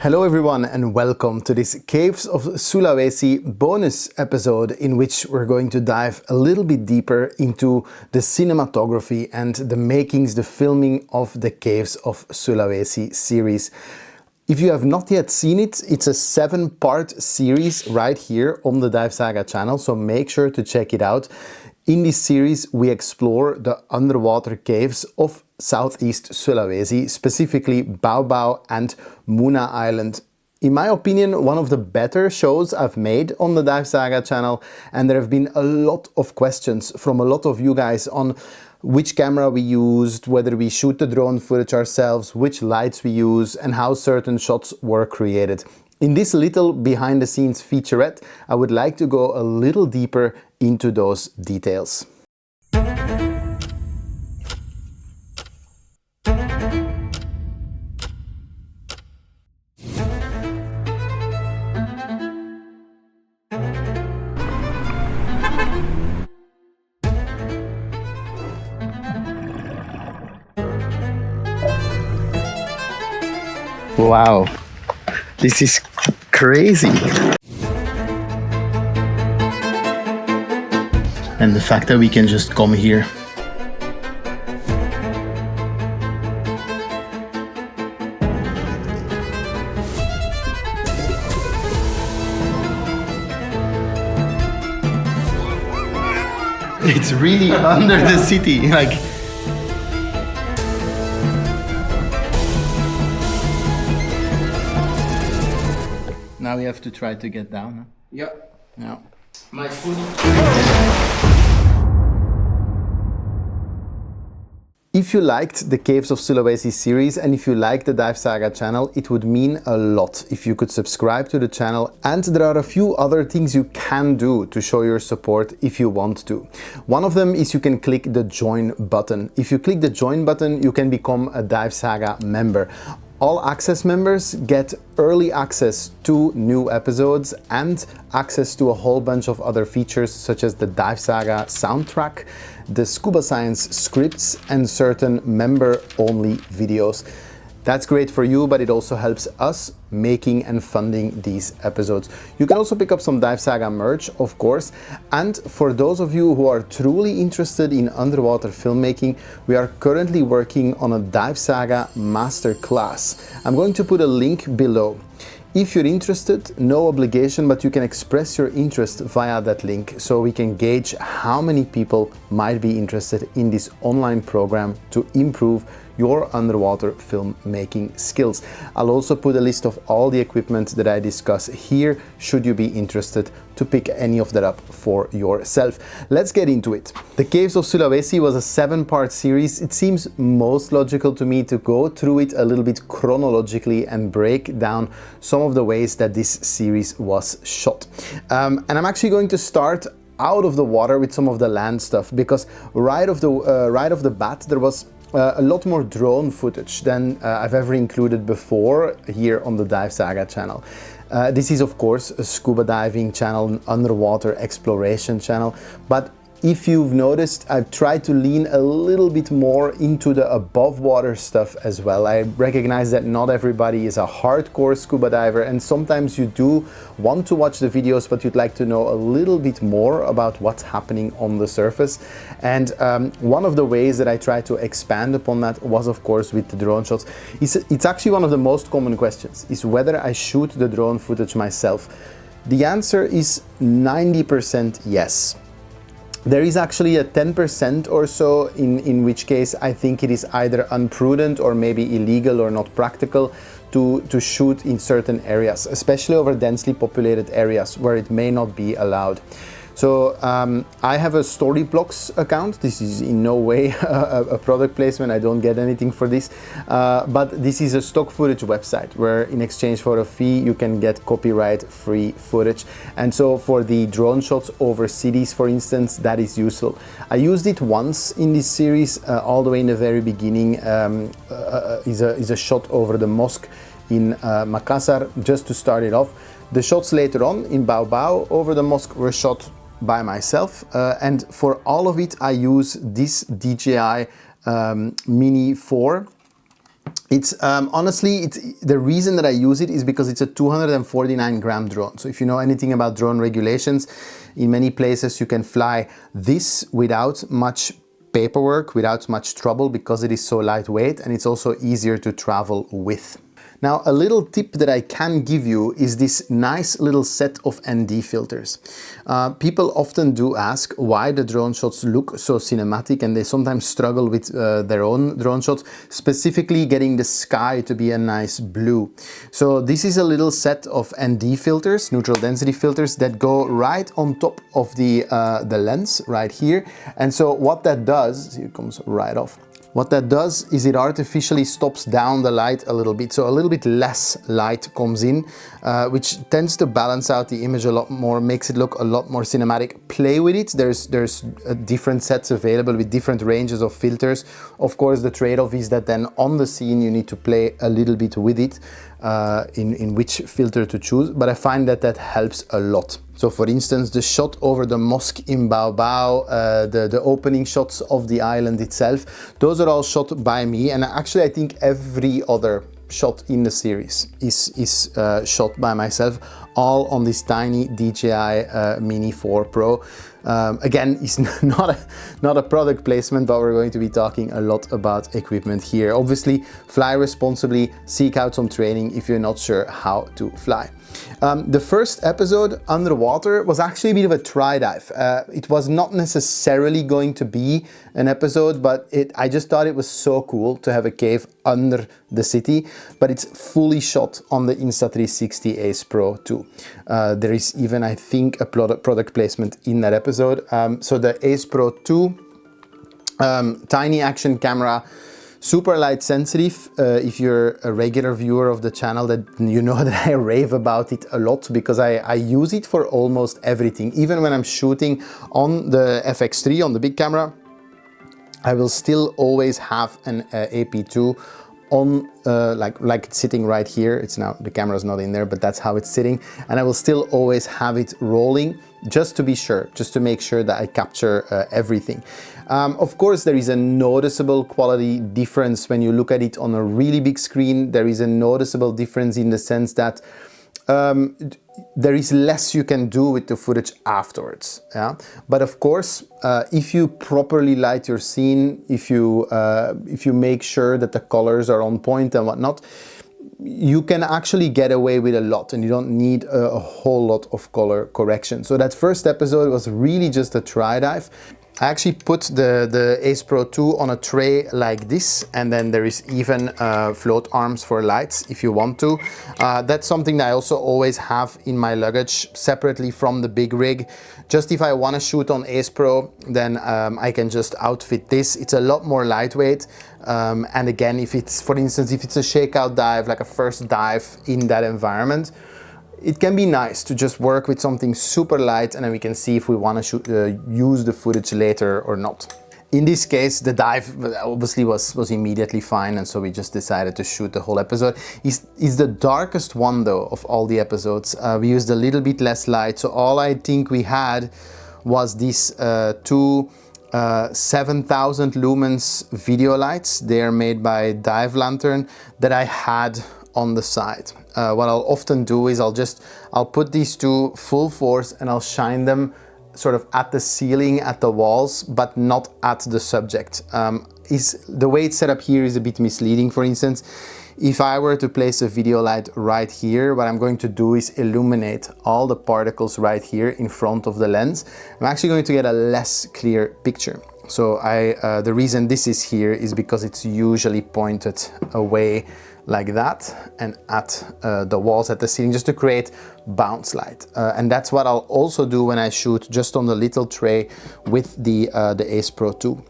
Hello everyone and welcome to this Caves of Sulawesi bonus episode in which we're going to dive a little bit deeper into the cinematography and the makings, the filming of the Caves of Sulawesi series. If you have not yet seen it, it's a 7-part series right here on the Dive Saga channel, so make sure to check it out. In this series, we explore the underwater caves of Southeast Sulawesi, specifically Baobab and Muna Island. In my opinion, one of the better shows I've made on the Dive Saga channel, and there have been a lot of questions from a lot of you guys on which camera we used, whether we shoot the drone footage ourselves, which lights we use, and how certain shots were created. In this little behind the scenes featurette, I would like to go a little deeper into those details. Wow, this is crazy. And the fact that we can just come here. It's really under the city, like. Now we have to try to get down. Huh? Yeah. Yeah. My foot. If you liked the Caves of Sulawesi series and if you like the Dive Saga channel, it would mean a lot if you could subscribe to the channel, and there are a few other things you can do to show your support if you want to. One of them is you can click the join button. If you click the join button, you can become a Dive Saga member. All access members get early access to new episodes and access to a whole bunch of other features such as the Dive Saga soundtrack, the Scuba Science scripts, and certain member-only videos. That's great for you, but it also helps us making and funding these episodes. You can also pick up some Dive Saga merch, of course. And for those of you who are truly interested in underwater filmmaking, we are currently working on a Dive Saga masterclass. I'm going to put a link below. If you're interested, no obligation, but you can express your interest via that link so we can gauge how many people might be interested in this online program to improve your underwater filmmaking skills. I'll also put a list of all the equipment that I discuss here, should you be interested to pick any of that up for yourself. Let's get into it. The Caves of Sulawesi was a 7-part series. It seems most logical to me to go through it a little bit chronologically and break down some of the ways that this series was shot. And I'm actually going to start out of the water with some of the land stuff, because right off the bat there was a lot more drone footage than I've ever included before here on the Dive Saga channel. This is of course a scuba diving channel, an underwater exploration channel, but if you've noticed, I've tried to lean a little bit more into the above water stuff as well. I recognize that not everybody is a hardcore scuba diver, and sometimes you do want to watch the videos, but you'd like to know a little bit more about what's happening on the surface. And one of the ways that I try to expand upon that was, of course, with the drone shots. It's actually one of the most common questions, is whether I shoot the drone footage myself. The answer is 90% yes. There is actually a 10% or so in which case I think it is either unprudent or maybe illegal or not practical to shoot in certain areas, especially over densely populated areas where it may not be allowed. So I have a Storyblocks account. This is in no way a product placement. I don't get anything for this. But this is a stock footage website where in exchange for a fee, you can get copyright-free footage. And so for the drone shots over cities, for instance, that is useful. I used it once in this series, all the way in the very beginning, is a shot over the mosque in Makassar, just to start it off. The shots later on in Baobab over the mosque were shot by myself, and for all of it I use this DJI Mini 4 It's honestly, the reason that I use it is because it's a 249 gram drone. So if you know anything about drone regulations, in many places you can fly this without much paperwork, without much trouble, because it is so lightweight, and it's also easier to travel with. Now, a little tip that I can give you is this nice little set of ND filters. People often do ask why the drone shots look so cinematic, and they sometimes struggle with their own drone shots, specifically getting the sky to be a nice blue. So this is a little set of ND filters, neutral density filters, that go right on top of the lens right here. And so what that does, see, it comes right off. What that does is it artificially stops down the light a little bit, so a little bit less light comes in, which tends to balance out the image a lot more, makes it look a lot more cinematic. Play with it. There's different sets available with different ranges of filters. Of course, the trade-off is that then on the scene you need to play a little bit with it, in which filter to choose, but I find that that helps a lot. So for instance, the shot over the mosque in Baobao, the opening shots of the island itself, those are all shot by me, and actually I think every other shot in the series is shot by myself, all on this tiny DJI Mini 4 Pro. Again, it's not a product placement, but we're going to be talking a lot about equipment here. Obviously, fly responsibly, seek out some training if you're not sure how to fly. The first episode, Underwater, was actually a bit of a try dive. It was not necessarily going to be an episode, but I just thought it was so cool to have a cave under the city, but it's fully shot on the Insta360 Ace Pro 2. There is even, I think, a product placement in that episode. So the Ace Pro 2, tiny action camera, super light sensitive. If you're a regular viewer of the channel, that you know that I rave about it a lot, because I use it for almost everything. Even when I'm shooting on the FX3, on the big camera, I will still always have an AP2 on, like it's sitting right here. It's now, the camera's not in there, but that's how it's sitting. And I will still always have it rolling, just to be sure, just to make sure that I capture everything. Of course, there is a noticeable quality difference when you look at it on a really big screen. There is a noticeable difference in the sense that there is less you can do with the footage afterwards. Yeah? But of course, if you properly light your scene, if you make sure that the colors are on point and whatnot, you can actually get away with a lot, and you don't need a whole lot of color correction. So that first episode was really just a try dive. I actually put the Ace Pro 2 on a tray like this, and then there is even float arms for lights if you want to. That's something that I also always have in my luggage separately from the big rig. Just if I want to shoot on Ace Pro, then I can just outfit this. It's a lot more lightweight. And again, if it's, for instance, if it's a shakeout dive, like a first dive in that environment, it can be nice to just work with something super light, and then we can see if we want to use the footage later or not. In this case, the dive obviously was immediately fine, and so we just decided to shoot the whole episode. It's the darkest one though of all the episodes. We used a little bit less light, so all I think we had was these two 7,000 lumens video lights. They are made by Dive Lantern that I had on the side. What I'll often do is I'll put these two full force and I'll shine them sort of at the ceiling, at the walls, but not at the subject. The way it's set up here is a bit misleading. For instance, if I were to place a video light right here, what I'm going to do is illuminate all the particles right here in front of the lens. I'm actually going to get a less clear picture. So the reason this is here is because it's usually pointed away like that and at the walls, at the ceiling, just to create bounce light. And that's what I'll also do when I shoot just on the little tray with the Ace Pro 2.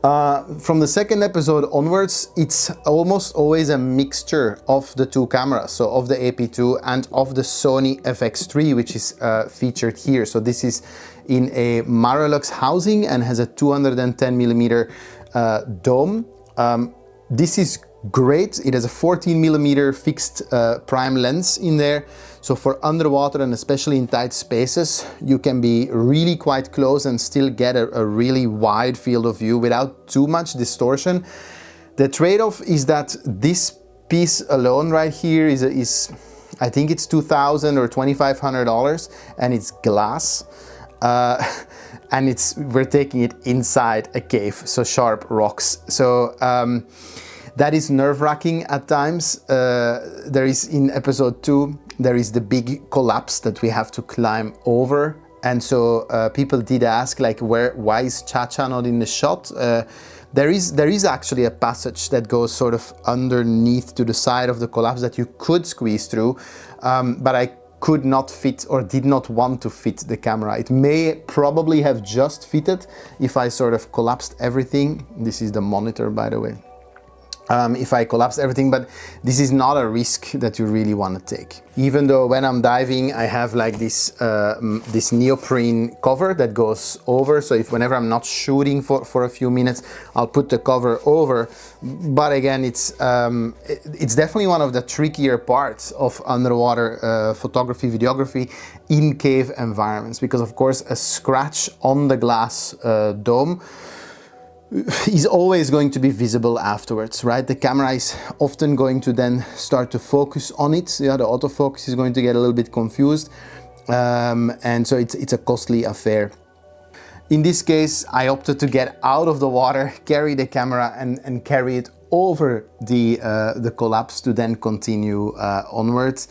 From the second episode onwards, it's almost always a mixture of the two cameras, so of the AP2 and of the Sony FX3, which is featured here. So this is in a Marelux housing and has a 210mm dome. This is great. It has a 14mm fixed prime lens in there. So for underwater and especially in tight spaces, you can be really quite close and still get a really wide field of view without too much distortion. The trade-off is that this piece alone right here is I think it's $2,000 or $2,500, and it's glass. And we're taking it inside a cave, so sharp rocks. So that is nerve-wracking at times. There is, in episode 2, there is the big collapse that we have to climb over. And so people did ask, like, why is Cha-Cha not in the shot? There is actually a passage that goes sort of underneath to the side of the collapse that you could squeeze through, but I could not fit, or did not want to fit, the camera. It may probably have just fitted if I sort of collapsed everything. This is the monitor, by the way. If I collapse everything, but this is not a risk that you really want to take. Even though when I'm diving, I have like this this neoprene cover that goes over, so if whenever I'm not shooting for a few minutes, I'll put the cover over. But again, it's definitely one of the trickier parts of underwater photography, videography in cave environments, because of course a scratch on the glass dome is always going to be visible afterwards, right? The camera is often going to then start to focus on it. Yeah, the autofocus is going to get a little bit confused, and so it's a costly affair. In this case, I opted to get out of the water, carry the camera, and carry it over the collapse to then continue onwards.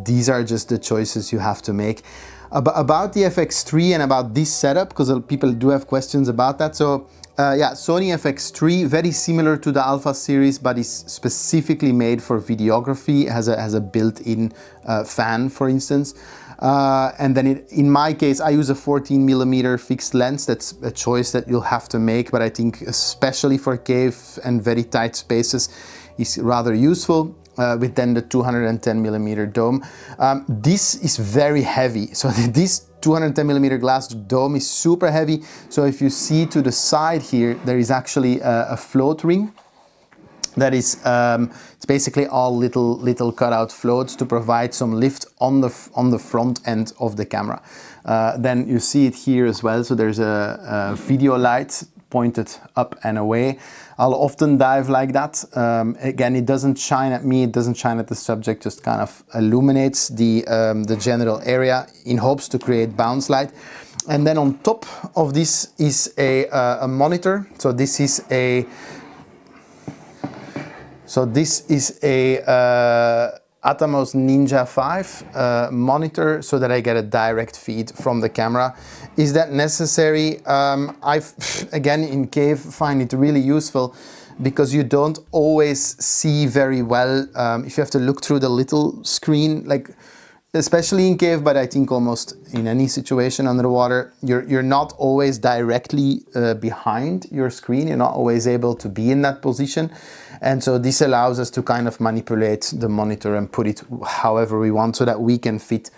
These are just the choices you have to make. About the FX3 and about this setup, because people do have questions about that. So yeah, Sony FX3, very similar to the Alpha series, but is specifically made for videography. It has a built-in fan, for instance. And then in my case, I use a 14mm fixed lens. That's a choice that you'll have to make, but I think especially for cave and very tight spaces is rather useful. With then the 210mm dome. This is very heavy. So this 210mm glass dome is super heavy. So if you see to the side here, there is actually a float ring. That is, it's basically all little cutout floats to provide some lift on the front end of the camera. Then you see it here as well. So there's a video light pointed up and away. I'll often dive like that. Again, it doesn't shine at me, it doesn't shine at the subject, just kind of illuminates the general area in hopes to create bounce light. And then on top of this is a monitor. So this is a Atomos Ninja 5 monitor, so that I get a direct feed from the camera. Is that necessary? Again, in cave, find it really useful because you don't always see very well if you have to look through the little screen, like especially in cave, but I think almost in any situation underwater, you're not always directly behind your screen. You're not always able to be in that position. And so this allows us to kind of manipulate the monitor and put it however we want, so that we can fit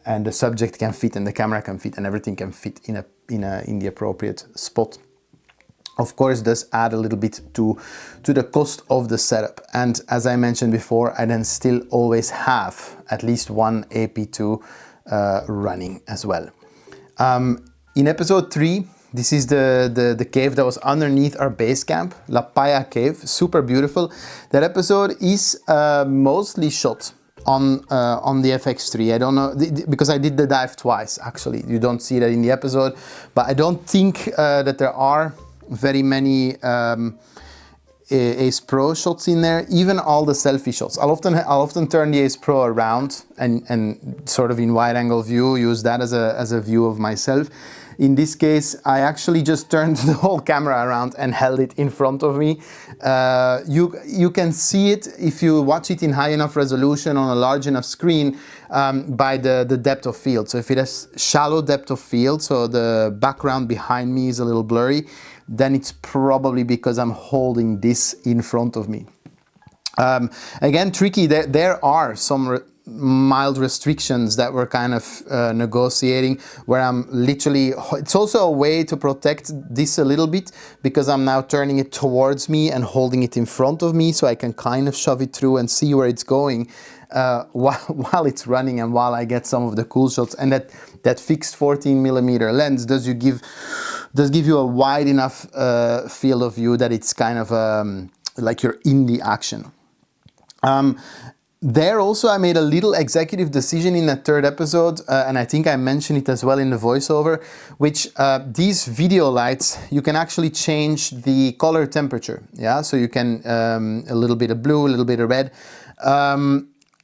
and the subject can fit and the camera can fit and everything can fit in the appropriate spot. Of course, does add a little bit to the cost of the setup. And as I mentioned before, I then still always have at least one AP2 running as well. In episode 3, this is the cave that was underneath our base camp, La Paya Cave, super beautiful. That episode is mostly shot on the FX3. I don't know, because I did the dive twice, actually. You don't see that in the episode, but I don't think that there are very many Ace Pro shots in there, even all the selfie shots. I'll often turn the Ace Pro around and sort of in wide angle view, use that as a view of myself. In this case, I actually just turned the whole camera around and held it in front of me. You can see it if you watch it in high enough resolution on a large enough screen by the depth of field. So if it has shallow depth of field, so the background behind me is a little blurry, then it's probably because I'm holding this in front of me. Again, tricky. There are some mild restrictions that we're kind of negotiating, where I'm literally, it's also a way to protect this a little bit, because I'm now turning it towards me and holding it in front of me, so I can kind of shove it through and see where it's going while it's running and while I get some of the cool shots. And that fixed 14mm lens does you give does give you a wide enough field of view that it's kind of like you're in the action. There also I made a little executive decision in that third episode, and I think I mentioned it as well in the voiceover, which these video lights, you can actually change the color temperature. Yeah, so you can a little bit of blue, a little bit of red,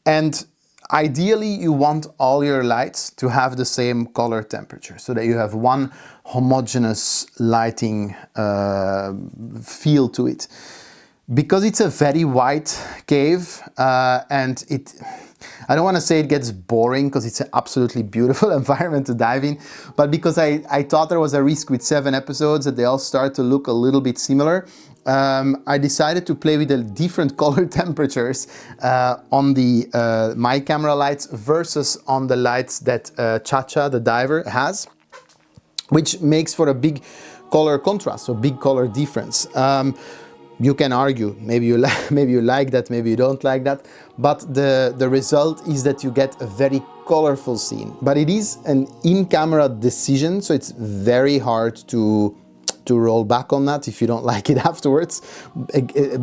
and ideally you want all your lights to have the same color temperature so that you have one homogeneous lighting feel to it. Because it's a very white cave, and I don't want to say it gets boring because it's an absolutely beautiful environment to dive in, but because I thought there was a risk with 7 episodes that they all start to look a little bit similar, I decided to play with the different color temperatures on the my camera lights versus on the lights that Chacha, the diver, has, which makes for a big color contrast, so big color difference. You can argue, maybe you like that, maybe you don't like that, but the result is that you get a very colorful scene. But it is an in-camera decision, so it's very hard to roll back on that if you don't like it afterwards,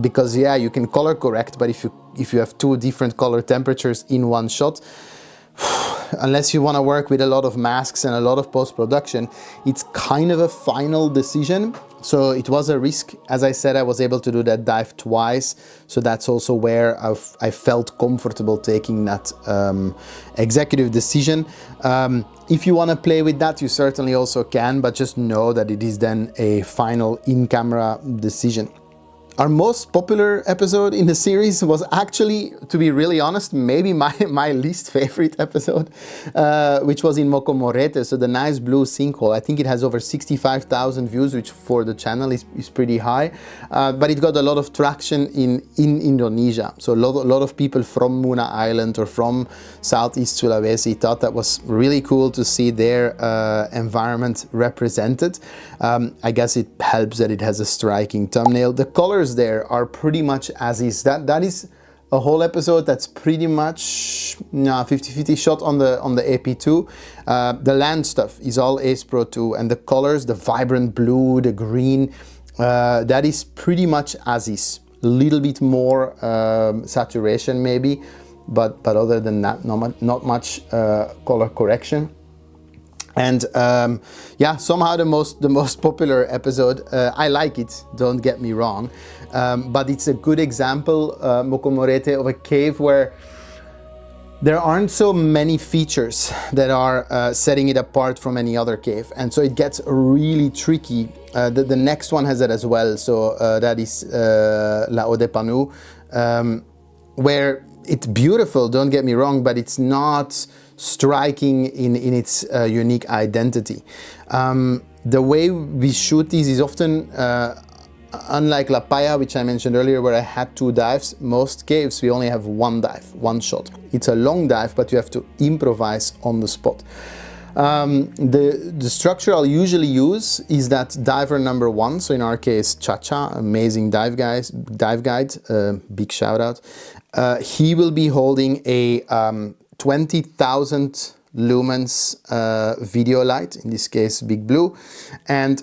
because yeah, you can color correct, but if you have 2 different color temperatures in one shot, unless you want to work with a lot of masks and a lot of post-production, it's kind of a final decision. So it was a risk. As I said, I was able to do that dive twice, so that's also where I felt comfortable taking that executive decision. If you want to play with that, you certainly also can, but just know that it is then a final in-camera decision. Our most popular episode in the series was actually, to be really honest, maybe my least favorite episode, which was in Mokomorete, so the nice blue sinkhole. I think it has over 65,000 views, which for the channel is pretty high, but it got a lot of traction in Indonesia. So a lot of people from Muna Island or from Southeast Sulawesi thought that was really cool to see their environment represented. I guess it helps that it has a striking thumbnail. The colors there are pretty much as is. That is a whole episode that's pretty much 50-50 shot on the AP2. The land stuff is all Ace Pro 2, and the colors, the vibrant blue, the green, that is pretty much as is. A little bit more saturation maybe, but other than that, not much color correction. And yeah, somehow the most popular episode, I like it, don't get me wrong, but it's a good example, Mokomorete, of a cave where there aren't so many features that are setting it apart from any other cave, and so it gets really tricky. The next one has that as well, so that is Lao de Panu, where it's beautiful, don't get me wrong, but it's not striking in its unique identity. The way we shoot these is often, unlike La Paya, which I mentioned earlier, where I had 2 dives, most caves we only have 1 dive, 1 shot. It's a long dive, but you have to improvise on the spot. The structure I'll usually use is that diver number 1, so in our case Chacha, amazing dive guide, big shout out. He will be holding a 20,000 lumens video light, in this case Big Blue, and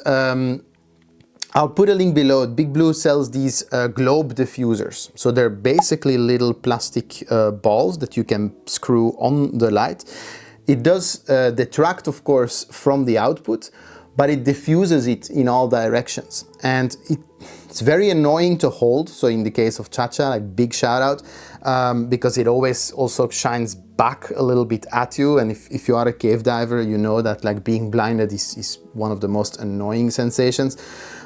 I'll put a link below. Big Blue sells these globe diffusers, so they're basically little plastic balls that you can screw on the light. It does detract, of course, from the output, but it diffuses it in all directions, and it's very annoying to hold. So in the case of Chacha, like, big shout out, because it always also shines back a little bit at you, and if you are a cave diver, you know that like being blinded is one of the most annoying sensations.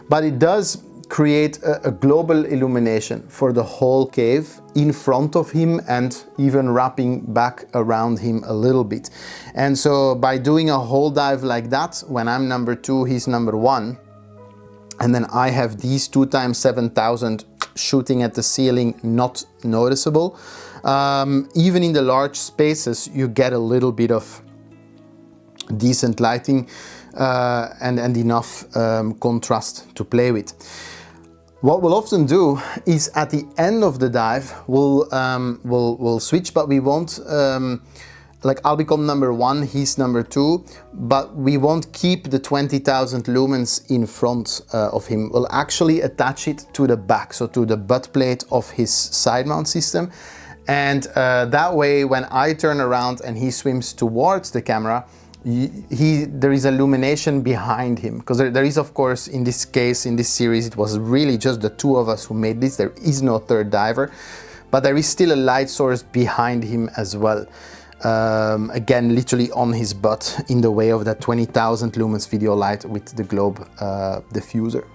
But it does create a global illumination for the whole cave in front of him and even wrapping back around him a little bit. And so by doing a whole dive like that, when I'm number 2, he's number 1, and then I have these 2 times 7,000 shooting at the ceiling, not noticeable. Even in the large spaces, you get a little bit of decent lighting and enough contrast to play with. What we'll often do is at the end of the dive, we'll switch, but we won't like I'll become number 1, he's number 2, but we won't keep the 20,000 lumens in front of him. We'll actually attach it to the back, so to the butt plate of his side mount system. And that way, when I turn around and he swims towards the camera, there is illumination behind him, because there is, of course, in this case, in this series, it was really just the 2 of us who made this. There is no third diver, but there is still a light source behind him as well. Again, literally on his butt, in the way of that 20,000 lumens video light with the globe diffuser.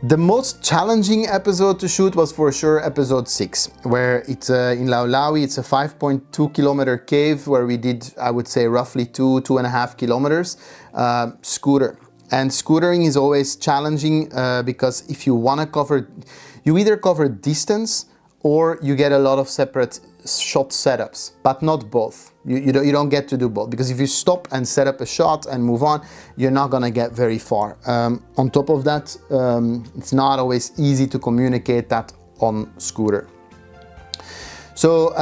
The most challenging episode to shoot was for sure episode 6, where it's in Laulawi. It's a 5.2 kilometer cave where we did, I would say, roughly 2.5 kilometers scooter. And scootering is always challenging because if you want to cover, you either cover distance or you get a lot of separate shot setups, but not both. You don't get to do both, because if you stop and set up a shot and move on, you're not gonna get very far. On top of that, it's not always easy to communicate that on scooter. So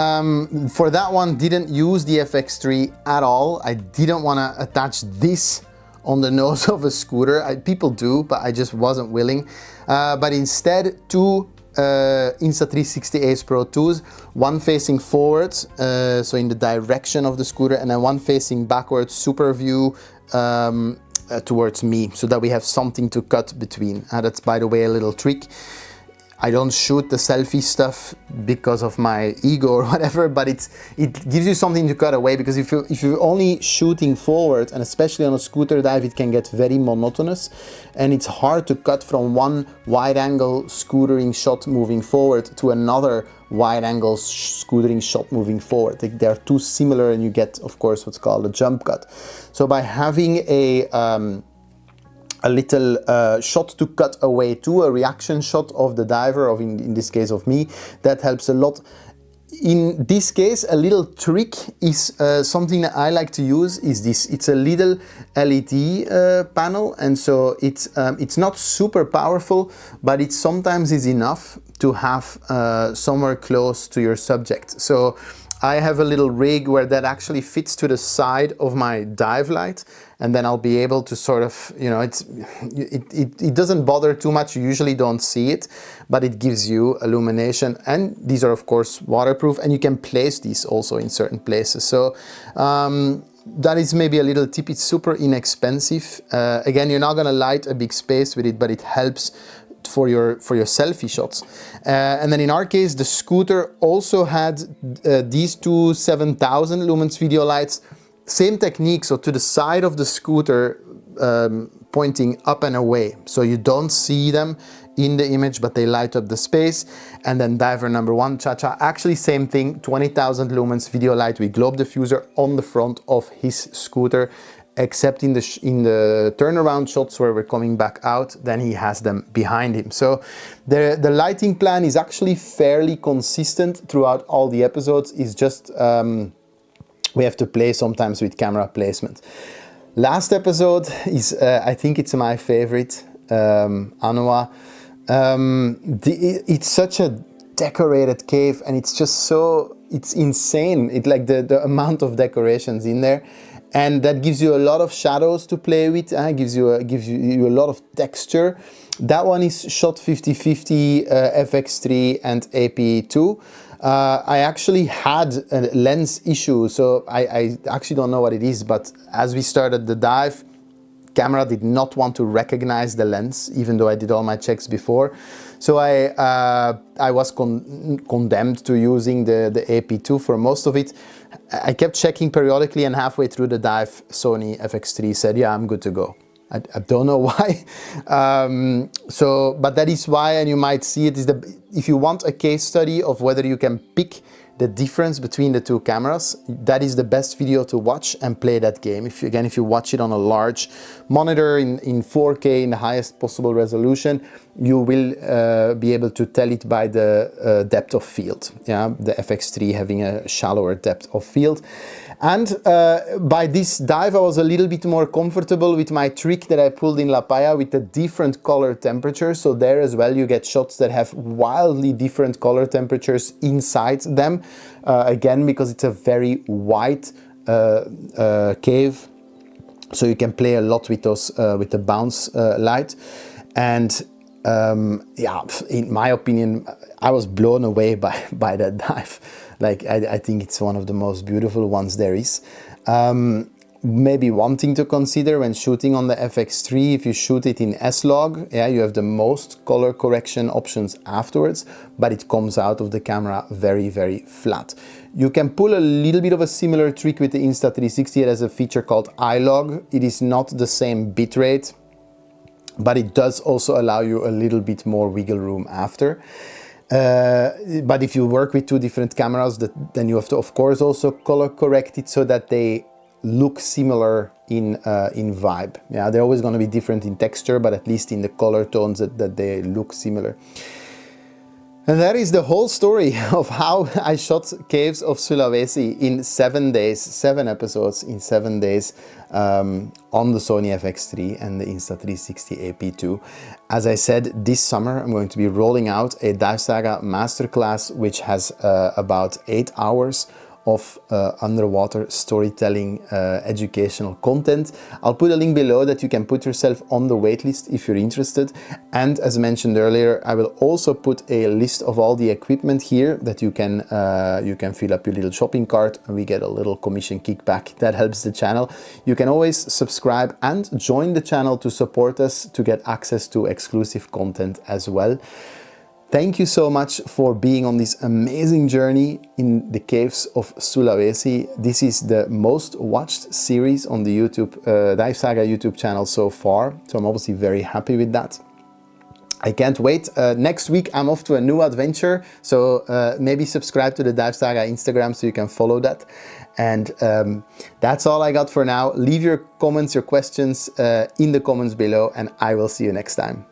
for that one, didn't use the FX3 at all. I didn't want to attach this on the nose of a scooter. People do, but I just wasn't willing. But instead, 2 Insta360 Ace Pro 2s, one facing forwards, so in the direction of the scooter, and then one facing backwards, super view towards me, so that we have something to cut between. That's, by the way, a little trick. I don't shoot the selfie stuff because of my ego or whatever, but it gives you something to cut away, because if you're only shooting forward, and especially on a scooter dive, it can get very monotonous, and it's hard to cut from one wide-angle scootering shot moving forward to another wide-angle scootering shot moving forward. They are too similar, and you get, of course, what's called a jump cut. So by having a little shot to cut away to, a reaction shot of the diver, of in this case of me, that helps a lot. In this case, a little trick is something that I like to use is this. It's a little LED panel, and so it's not super powerful, but it sometimes is enough to have somewhere close to your subject. So I have a little rig where that actually fits to the side of my dive light, and then I'll be able to sort of, you know, it doesn't bother too much. You usually don't see it, but it gives you illumination. And these are, of course, waterproof, and you can place these also in certain places. So that is maybe a little tip. It's super inexpensive. Again, you're not gonna light a big space with it, but it helps for your selfie shots. And then in our case, the scooter also had these 2 7,000 lumens video lights. Same technique, so to the side of the scooter, pointing up and away, so you don't see them in the image, but they light up the space. And then diver number 1, Cha-Cha, actually same thing, 20,000 lumens video light with globe diffuser on the front of his scooter, except in the turnaround shots where we're coming back out, then he has them behind him. So the lighting plan is actually fairly consistent throughout all the episodes. It's just we have to play sometimes with camera placement. Last episode is, I think it's my favorite, Anua. It's such a decorated cave, and it's just so, it's insane. It like the amount of decorations in there. And that gives you a lot of shadows to play with, gives you a lot of texture. That one is shot 50-50 FX3 and AP2. I actually had a lens issue, so I actually don't know what it is, but as we started the dive, camera did not want to recognize the lens, even though I did all my checks before. So I was condemned to using the AP2 for most of it. I kept checking periodically, and halfway through the dive, Sony FX3 said, yeah, I'm good to go. I don't know why. But that is why, and you might see it, if you want a case study of whether you can pick the difference between the 2 cameras, that is the best video to watch and play that game. If you watch it on a large monitor in 4K in the highest possible resolution, you will be able to tell it by the depth of field. Yeah, the FX3 having a shallower depth of field. And by this dive, I was a little bit more comfortable with my trick that I pulled in La Paya with the different color temperatures. So there as well, you get shots that have wildly different color temperatures inside them. Again, because it's a very white cave. So you can play a lot with those, with the bounce light. And yeah, in my opinion, I was blown away by that dive. Like, I think it's one of the most beautiful ones there is. Maybe one thing to consider when shooting on the FX3, if you shoot it in S-Log, yeah, you have the most color correction options afterwards, but it comes out of the camera very, very flat. You can pull a little bit of a similar trick with the Insta360. It has a feature called iLog. It is not the same bitrate, but it does also allow you a little bit more wiggle room after. But if you work with two different cameras, then you have to, of course, also color correct it so that they look similar in vibe. Yeah, they're always going to be different in texture, but at least in the color tones that they look similar. And that is the whole story of how I shot Caves of Sulawesi in 7 days, 7 episodes in 7 days on the Sony FX3 and the Insta360 AP2. As I said, this summer I'm going to be rolling out a Dive Saga masterclass, which has about 8 hours of underwater storytelling educational content. I'll put a link below that you can put yourself on the waitlist if you're interested. And as mentioned earlier, I will also put a list of all the equipment here that you can fill up your little shopping cart and we get a little commission kickback. That helps the channel. You can always subscribe and join the channel to support us to get access to exclusive content as well. Thank you so much for being on this amazing journey in the Caves of Sulawesi. This is the most watched series on the Dive Saga YouTube channel so far, so I'm obviously very happy with that. I can't wait. Next week I'm off to a new adventure, so maybe subscribe to the Dive Saga Instagram so you can follow that. And that's all I got for now. Leave your comments, your questions in the comments below, and I will see you next time.